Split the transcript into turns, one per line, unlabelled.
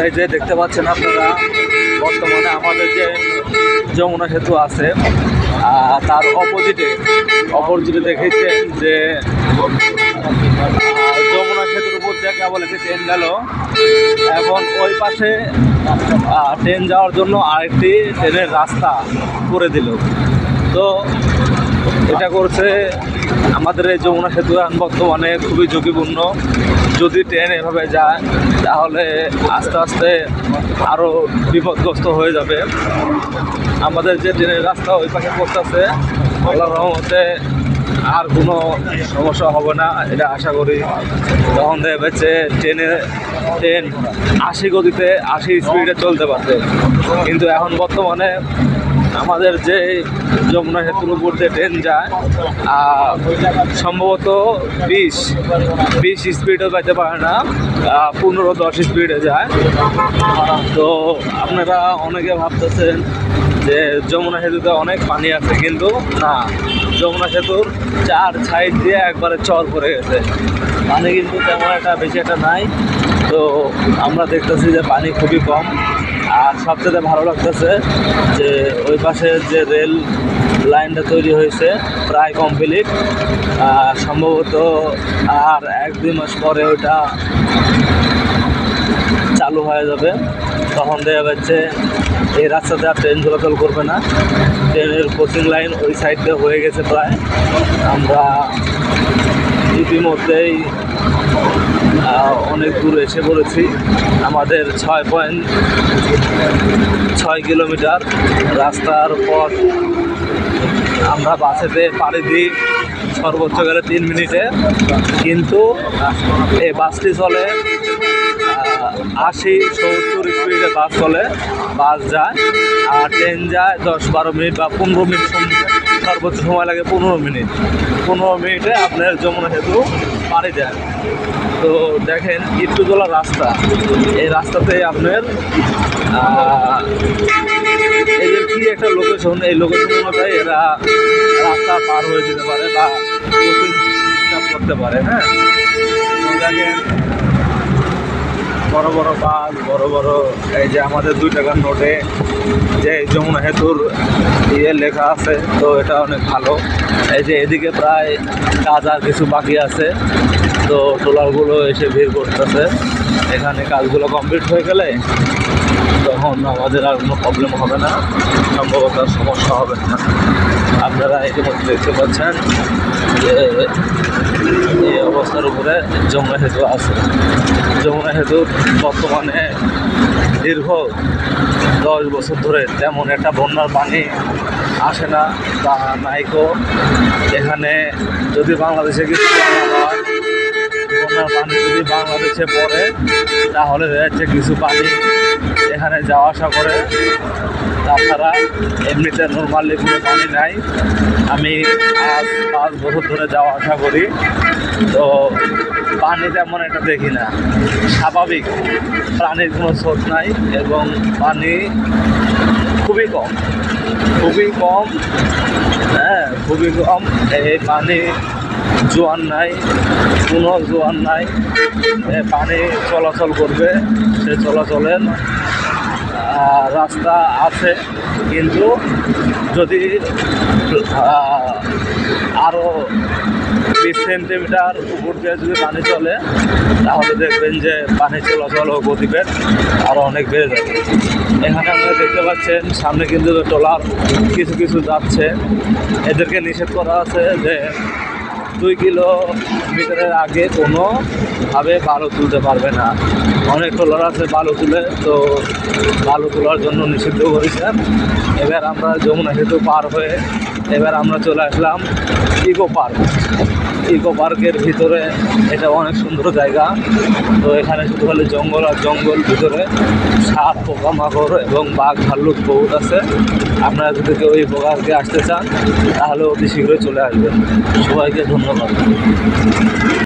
এই যে দেখতে পাচ্ছেন আপনারা, বর্তমানে আমাদের যে যমুনা সেতু আছে তার অপোজিটে দেখেছেন যে যমুনা সেতুর উপর দিয়ে কেবল একটি ট্রেন গেল। এখন ওই পাশে ট্রেন যাওয়ার জন্য আরেকটি ট্রেনের রাস্তা করে দিল। তো এটা করছে আমাদের এই যমুনা সেতু বর্তমানে খুবই ঝুঁকিপূর্ণ। যদি ট্রেন এভাবে যায় তাহলে আস্তে আস্তে আরও বিপদগ্রস্ত হয়ে যাবে। আমাদের যে ট্রেনের রাস্তা ওই পাশে করতেছে, আল্লাহর রহমতে আর কোনো সমস্যা হবে না এটা আশা করি। তখন দেখা যাচ্ছে ট্রেন 80 গতিতে 80 স্পিডে চলতে পারছে, কিন্তু এখন বর্তমানে আমাদের যে যমুনা সেতুর উপর যে ট্রেন যায় সম্ভবত 20 স্পিডও যাইতে পারে না, 15-10 স্পিডে যায়। তো আপনারা অনেকে ভাবতেছেন যে যমুনা সেতুতে অনেক পানি আছে, কিন্তু না, যমুনা সেতুর 4 সাইড দিয়ে একবারে চর পড়ে গেছে। পানি কিন্তু তেমন বেশি একটা নাই। তো আমরা দেখতেছি যে পানি খুবই কম। আর সবচেয়ে ভালো লাগতেছে যে ওই পাশে যে রেল লাইনটা তৈরি হয়েছে প্রায় কমপ্লিট, সম্ভবত আর 1-2 মাস পরে ওইটা চালু হয়ে যাবে। তখন দেখা যাচ্ছে এই রাস্তাতে আর ট্রেন চলাচল করবে না। ট্রেনের কোচিং লাইন ওই সাইড দিয়ে হয়ে গেছে প্রায়। আমরা ইতিমধ্যেই অনেক দূর এসে পড়েছি। আমাদের 6.6 কিলোমিটার রাস্তার পথ আমরা বাসেতে পাড়ি দিই সর্বোচ্চ গেলে 3 মিনিটে, কিন্তু এই বাসটি চলে 80-70 স্পিডে বাস যায়, আর ট্রেন যায় 10-12 মিনিট বা 15 মিনিট, সর্বোচ্চ সময় লাগে 15 মিনিট। 15 মিনিটে আপনার যমুনা সেতু পাড়ি দেয়। তো দেখেন ইট্টুতলা রাস্তা, এই রাস্তাতে আপনার এদের কি একটা লোকেশন, এই লোকেশন অনুযায়ী এরা রাস্তা পার হয়ে যেতে পারে বা করতে পারে। হ্যাঁ, দেখেন বড় বড় বাস, বড় এই যে আমাদের 2 টাকার নোটে যে যমুনা সেতুর লেখা আছে, তো এটা অনেক ভালো। এই যে এদিকে প্রায় কাজ আর কিছু বাকি আছে, তো ট্রলারগুলো এসে ভিড় করতেছে। এখানে কাজগুলো কমপ্লিট হয়ে গেলে তখন আমাদের আর কোনো প্রবলেম হবে না, সম্ভবত সমস্যা হবে না। আপনারা ইতিমধ্যে দেখতে পাচ্ছেন যে এই অবস্থার উপরে যমুনা সেতু আছে। যমুনা সেতু বর্তমানে দীর্ঘ 10 বছর ধরে তেমন একটা বন্যার পানি আসে না বা নাইকো। এখানে যদি বাংলাদেশে কিছু হয়, বন্যার পানি যদি বাংলাদেশে পড়ে তাহলে হচ্ছে কিছু পানি এখানে যাওয়া আসা করে। তাছাড়া এমনিতে নর্মালি কোনো পানি নাই। আমি আজ 5 বছর ধরে যাওয়া আসা করি, তো পানি তেমন একটা দেখি না। স্বাভাবিক পানির কোনো স্রোত নাই এবং পানি খুবই কম। হ্যাঁ, খুবই কম। এই পানি জোয়ার নাই, কোনো জোয়ার নাই। পানি চলাচল করবে, সে চলাচলের রাস্তা আছে, কিন্তু যদি আরও 20 সেন্টিমিটার উপর দিয়ে যদি পানি চলে তাহলে দেখবেন যে পানি চলাচল ও গতিবেগ আরও অনেক বেড়ে যাবে। এখানে আপনারা দেখতে পাচ্ছেন সামনে কিন্তু ট্রলার কিছু যাচ্ছে। এদেরকে নিষেধ করা আছে যে 2 কিলোমিটারের আগে কোনোভাবে বালু তুলতে পারবে না। অনেক ট্রলার আছে বালু তুলে, তো বালু তোলার জন্য নিষিদ্ধ করেছেন। এবার আমরা যমুনা সেতু পার হয়ে এবার আমরা চলে আসলাম ইকো পার্কের ভিতরে। এটা অনেক সুন্দর জায়গা। তো এখানে শুধু খালি জঙ্গল আর জঙ্গল, ভিতরে সাপ, পোকামাকড় এবং বাঘ ভাল্লুক বহুত আছে। আপনারা যদি কেউ এই পার্কে আসতে চান তাহলে অতি শীঘ্রই চলে আসবেন। সবাইকে ধন্যবাদ।